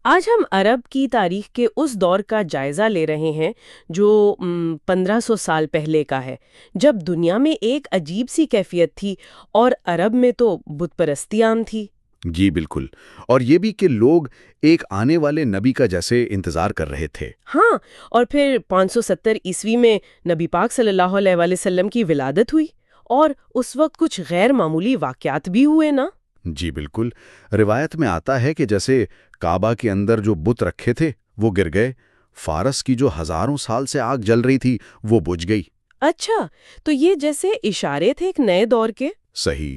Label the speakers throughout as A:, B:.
A: آج ہم عرب کی تاریخ کے اس دور کا جائزہ لے رہے ہیں جو 1500 سال پہلے کا ہے، جب دنیا میں ایک عجیب سی کیفیت تھی اور عرب میں تو بت پرستی عام تھی۔
B: جی بالکل، اور یہ بھی کہ لوگ ایک آنے والے نبی کا جیسے انتظار کر رہے تھے۔
A: ہاں، اور پھر 570 میں نبی پاک صلی اللہ علیہ وآلہ وسلم کی ولادت ہوئی، اور اس وقت کچھ غیر معمولی واقعات بھی ہوئے نا۔
B: جی بالکل، روایت میں آتا ہے کہ جیسے کعبہ کے اندر جو بت رکھے تھے وہ گر گئے، فارس کی جو ہزاروں سال سے آگ جل رہی تھی وہ بجھ گئی۔
A: اچھا، تو یہ جیسے اشارے تھے ایک نئے دور کے۔
B: صحیح،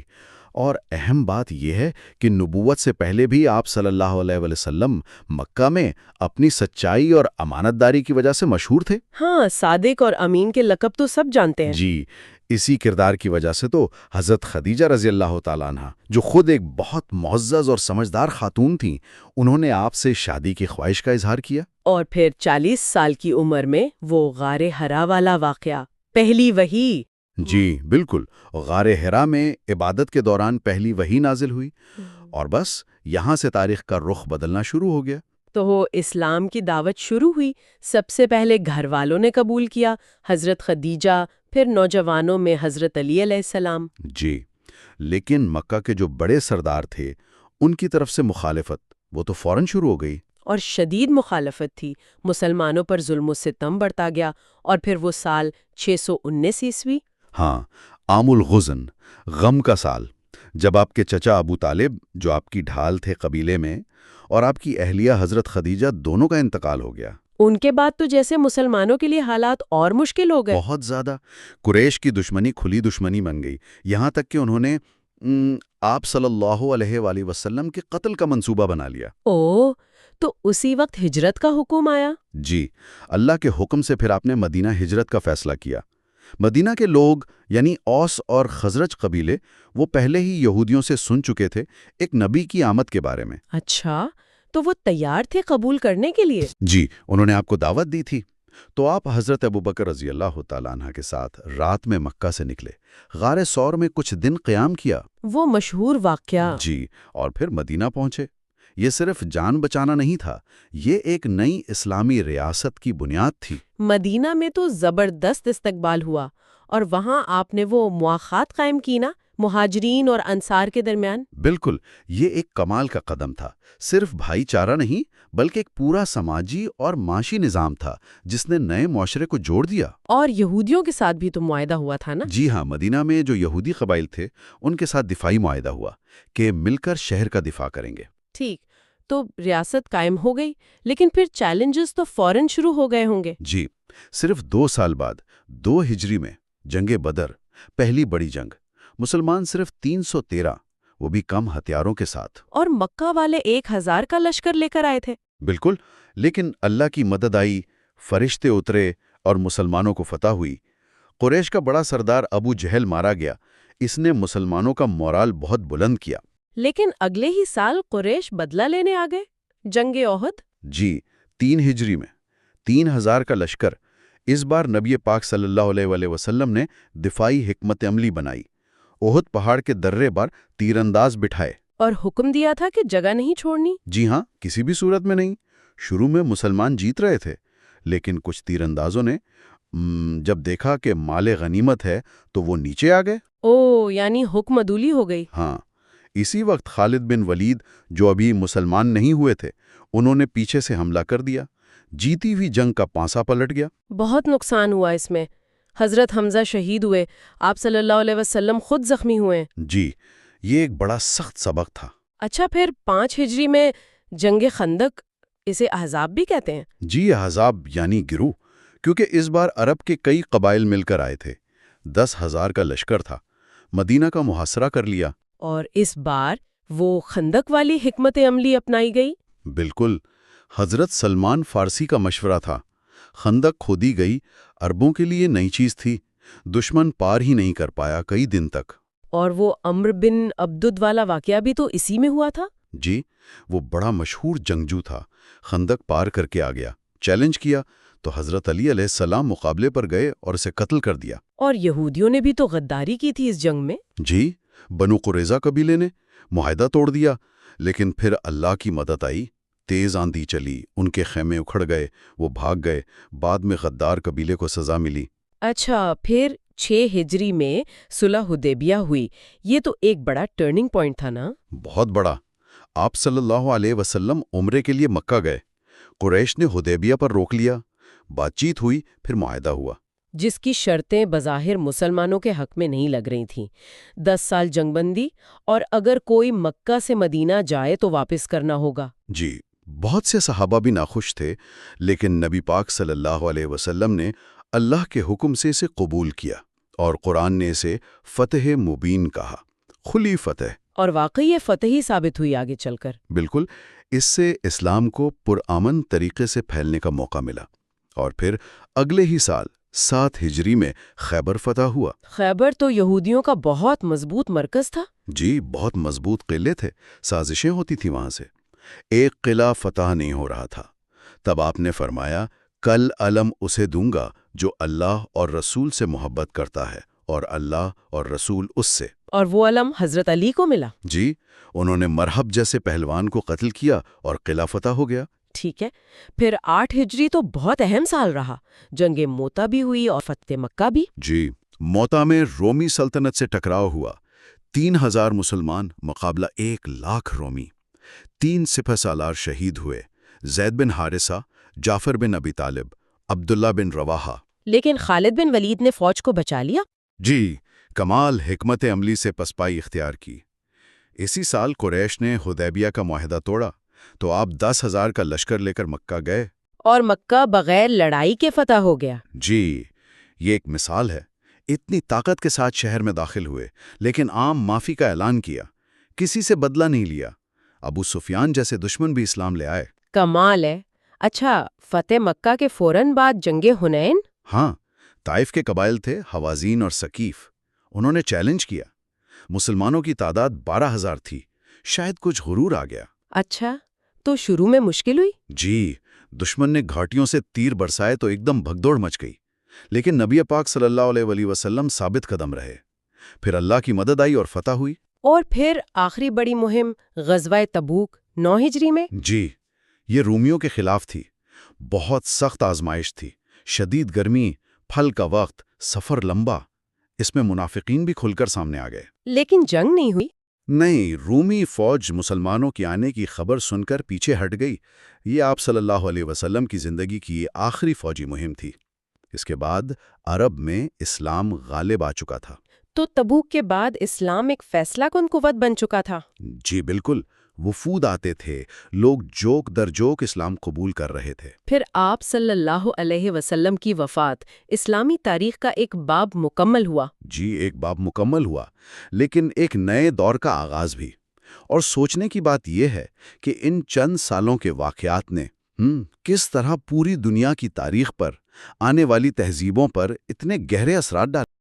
B: اور اہم بات یہ ہے کہ نبوت سے پہلے بھی آپ صلی اللہ علیہ وآلہ وسلم مکہ میں اپنی سچائی اور امانت داری کی وجہ سے مشہور تھے۔
A: ہاں، صادق اور امین کے لقب تو سب جانتے ہیں۔
B: جی، اسی کردار کی وجہ سے تو حضرت خدیجہ رضی اللہ تعالیٰ عنہ، جو خود ایک بہت معزز اور سمجھدار خاتون تھیں، انہوں نے آپ سے شادی کی خواہش کا اظہار کیا۔
A: اور پھر 40 سال کی عمر میں وہ غار حرا والا واقعہ، پہلی وحی۔
B: جی بالکل، غار حرا میں عبادت کے دوران پہلی وحی نازل ہوئی، اور بس یہاں سے تاریخ کا رخ بدلنا شروع ہو گیا۔
A: تو وہ اسلام کی دعوت شروع ہوئی، سب سے پہلے گھر والوں نے قبول کیا، حضرت خدیجہ، پھر نوجوانوں میں حضرت علی علیہ السلام۔
B: جی، لیکن مکہ کے جو بڑے سردار تھے ان کی طرف سے مخالفت وہ تو فوراً شروع ہو گئی۔
A: اور شدید مخالفت تھی، مسلمانوں پر ظلم و ستم بڑھتا گیا، اور پھر وہ سال 619
B: ہاں، عام الغزن، غم کا سال، جب آپ کے چچا ابو طالب جو آپ کی ڈھال تھے قبیلے میں، اور آپ کی اہلیہ حضرت خدیجہ دونوں کا انتقال ہو گیا۔
A: ان کے بعد تو جیسے مسلمانوں کے لیے حالات اور مشکل ہو گئے۔
B: بہت زیادہ، قریش کی دشمنی کھلی دشمنی بن گئی، یہاں تک کہ انہوں نے آپ صلی اللہ علیہ وآلہ وسلم کے قتل کا منصوبہ بنا لیا۔
A: اوہ، تو اسی وقت ہجرت کا حکم آیا۔
B: جی، اللہ کے حکم سے پھر آپ نے مدینہ ہجرت کا فیصلہ کیا۔ مدینہ کے لوگ یعنی اوس اور خزرج قبیلے وہ پہلے ہی یہودیوں سے سن چکے تھے ایک نبی کی آمد کے بارے میں۔
A: اچھا، تو وہ تیار تھے قبول کرنے کے لیے؟
B: جی، انہوں نے آپ کو دعوت دی تھی۔ تو آپ حضرت ابوبکر رضی اللہ تعالیٰ عنہ کے ساتھ رات میں مکہ سے نکلے، غار ثور میں کچھ دن قیام کیا۔
A: وہ مشہور واقعہ۔
B: جی، اور پھر مدینہ پہنچے۔ یہ صرف جان بچانا نہیں تھا، یہ ایک نئی اسلامی ریاست کی بنیاد تھی۔
A: مدینہ میں تو زبردست استقبال ہوا، اور وہاں آپ نے وہ مواخات قائم کی نا، مہاجرین اور انصار کے درمیان۔
B: بالکل، یہ ایک کمال کا قدم تھا، صرف بھائی چارہ نہیں بلکہ ایک پورا سماجی اور معاشی نظام تھا جس نے نئے معاشرے کو جوڑ دیا۔
A: اور یہودیوں کے ساتھ بھی تو معاہدہ ہوا تھا نا؟
B: جی ہاں، مدینہ میں جو یہودی قبائل تھے ان کے ساتھ دفاعی معاہدہ ہوا کہ مل کر شہر کا دفاع کریں گے۔
A: ٹھیک، تو ریاست قائم ہو گئی، لیکن پھر چیلنجز تو فوراً شروع ہو گئے ہوں گے۔
B: جی، صرف 2 سال بعد 2 ہجری میں جنگ بدر، پہلی بڑی جنگ، مسلمان صرف 313، وہ بھی کم ہتھیاروں کے ساتھ۔
A: اور مکہ والے 1000 کا لشکر لے کر آئے تھے۔
B: بالکل، لیکن اللہ کی مدد آئی، فرشتے اترے اور مسلمانوں کو فتح ہوئی۔ قریش کا بڑا سردار ابو جہل مارا گیا، اس نے مسلمانوں کا مورال بہت بلند کیا۔
A: لیکن اگلے ہی سال قریش بدلہ لینے آ گئے، جنگ احد۔
B: جی، 3 ہجری میں 3000 کا لشکر، اس بار نبی پاک صلی اللہ علیہ وآلہ وسلم نے دفاعی حکمت عملی بنائی، احد پہاڑ کے درے پر تیر انداز بٹھائے۔
A: اور حکم دیا تھا کہ جگہ نہیں چھوڑنی۔
B: جی ہاں، کسی بھی صورت میں نہیں۔ شروع میں مسلمان جیت رہے تھے، لیکن کچھ تیر اندازوں نے جب دیکھا کہ مال غنیمت ہے تو وہ نیچے آ گئے۔
A: او، یعنی حکم عدولی ہو گئی۔
B: ہاں، اسی وقت خالد بن ولید جو ابھی مسلمان نہیں ہوئے تھے انہوں نے پیچھے سے حملہ کر دیا، جیتی ہوئی جنگ کا پانسا پلٹ گیا۔
A: بہت نقصان ہوا اس میں، حضرت حمزہ شہید ہوئے، آپ صلی اللہ علیہ وسلم خود زخمی ہوئے۔
B: جی، یہ ایک بڑا سخت سبق تھا۔
A: اچھا، پھر 5 ہجری میں جنگ خندق، اسے احزاب بھی کہتے ہیں۔
B: جی، احزاب یعنی گروہ، کیونکہ اس بار عرب کے کئی قبائل مل کر آئے تھے، 10,000 کا لشکر تھا، مدینہ کا محاصرہ کر لیا۔
A: اور اس بار وہ خندق والی حکمت عملی اپنائی گئی۔
B: بالکل، حضرت سلمان فارسی کا مشورہ تھا، خندق کھودی گئی، عربوں کے لیے نئی چیز تھی، دشمن پار ہی نہیں کر پایا کئی دن تک۔
A: اور وہ عمرو بن عبدد والا واقعہ بھی تو اسی میں ہوا تھا۔
B: جی، وہ بڑا مشہور جنگجو تھا، خندق پار کر کے آ گیا، چیلنج کیا تو حضرت علی علیہ السلام مقابلے پر گئے اور اسے قتل کر دیا۔
A: اور یہودیوں نے بھی تو غداری کی تھی اس جنگ میں۔
B: جی، بنو قریظہ قبیلے نے معاہدہ توڑ دیا، لیکن پھر اللہ کی مدد آئی، تیز آندھی چلی، ان کے خیمے اکھڑ گئے، وہ بھاگ گئے، بعد میں غدار قبیلے کو سزا ملی۔
A: اچھا، پھر 6 ہجری میں صلح حدیبیہ ہوئی، یہ تو ایک بڑا ٹرننگ پوائنٹ تھا نا؟
B: بہت بڑا۔ آپ صلی اللہ علیہ وسلم عمرے کے لیے مکہ گئے، قریش نے حدیبیہ پر روک لیا، بات چیت ہوئی، پھر معاہدہ ہوا۔
A: جس کی شرطیں بظاہر مسلمانوں کے حق میں نہیں لگ رہی تھیں۔ 10 سال جنگ بندی، اور اگر کوئی مکہ سے مدینہ جائے تو واپس کرنا ہوگا۔
B: جی، بہت سے صحابہ بھی ناخوش تھے، لیکن نبی پاک صلی اللہ علیہ وسلم نے اللہ کے حکم سے اسے قبول کیا، اور قرآن نے اسے فتح مبین کہا، کھلی فتح۔
A: اور واقعی یہ فتح ہی ثابت ہوئی آگے چل کر۔
B: بالکل، اس سے اسلام کو پرامن طریقے سے پھیلنے کا موقع ملا، اور پھر اگلے ہی سال 7 ہجری میں خیبر فتح ہوا۔
A: خیبر تو یہودیوں کا بہت مضبوط مرکز تھا۔
B: جی، بہت مضبوط قلعے تھے، سازشیں ہوتی تھیں وہاں سے۔ ایک قلعہ فتح نہیں ہو رہا تھا، تب آپ نے فرمایا، کل علم اسے دوں گا جو اللہ اور رسول سے محبت کرتا ہے، اور اللہ اور رسول اس سے۔
A: اور وہ علم حضرت علی کو ملا۔
B: جی، انہوں نے مرحب جیسے پہلوان کو قتل کیا اور قلعہ فتح ہو گیا۔
A: ٹھیک ہے، پھر 8 ہجری تو بہت اہم سال رہا، جنگ موتا بھی ہوئی اور فتح مکہ بھی۔
B: جی، موتا میں رومی سلطنت سے ٹکراؤ ہوا، 3000 مسلمان مقابلہ 1,00,000 رومی، 3 سپہ سالار شہید ہوئے، زید بن حارثہ، جعفر بن ابی طالب، عبداللہ بن رواحہ۔
A: لیکن خالد بن ولید نے فوج کو بچا لیا۔
B: جی، کمال حکمت عملی سے پسپائی اختیار کی۔ اسی سال قریش نے حدیبیہ کا معاہدہ توڑا، تو آپ 10,000 کا لشکر لے کر مکہ گئے۔
A: اور مکہ بغیر لڑائی کے فتح ہو گیا۔
B: جی، یہ ایک مثال ہے۔ اتنی طاقت کے ساتھ شہر میں داخل ہوئے، لیکن عام معافی کا اعلان کیا، کسی سے بدلہ نہیں لیا۔ ابو سفیان جیسے دشمن بھی اسلام لے آئے۔
A: کمال ہے۔ اچھا، فتح مکہ کے فوراً بعد جنگ حنین؟
B: ہاں، طائف کے قبائل تھے حوازین اور ثقیف، انہوں نے چیلنج کیا۔ مسلمانوں کی تعداد 12,000 تھی، شاید کچھ غرور آ گیا۔
A: اچھا، تو شروع میں مشکل ہوئی؟
B: جی، دشمن نے گھاٹیوں سے تیر برسائے تو ایک دم بھگدوڑ مچ گئی، لیکن نبی پاک صلی اللہ علیہ وآلہ وسلم ثابت قدم رہے۔ پھر اللہ کی مدد آئی اور فتح ہوئی۔
A: اور پھر آخری بڑی مہم غزوہ تبوک 9 ہجری میں؟
B: جی، یہ رومیوں کے خلاف تھی، بہت سخت آزمائش تھی، شدید گرمی، پھل کا وقت، سفر لمبا، اس میں منافقین بھی کھل کر سامنے آ گئے۔
A: لیکن جنگ نہیں ہوئی؟
B: نہیں، رومی فوج مسلمانوں کے آنے کی خبر سن کر پیچھے ہٹ گئی۔ یہ آپ صلی اللہ علیہ وسلم کی زندگی کی آخری فوجی مہم تھی۔ اس کے بعد عرب میں اسلام غالب آ چکا تھا۔
A: تو تبوک کے بعد اسلام ایک فیصلہ کن قوت بن چکا تھا۔
B: جی بالکل، وفود آتے تھے، لوگ جوک در جوک اسلام قبول کر رہے تھے۔
A: پھر آپ صلی اللہ علیہ وسلم کی وفات، اسلامی تاریخ کا ایک باب مکمل ہوا۔
B: جی، ایک باب مکمل ہوا، لیکن ایک نئے دور کا آغاز بھی۔ اور سوچنے کی بات یہ ہے کہ ان چند سالوں کے واقعات نے کس طرح پوری دنیا کی تاریخ پر، آنے والی تہذیبوں پر اتنے گہرے اثرات ڈالے۔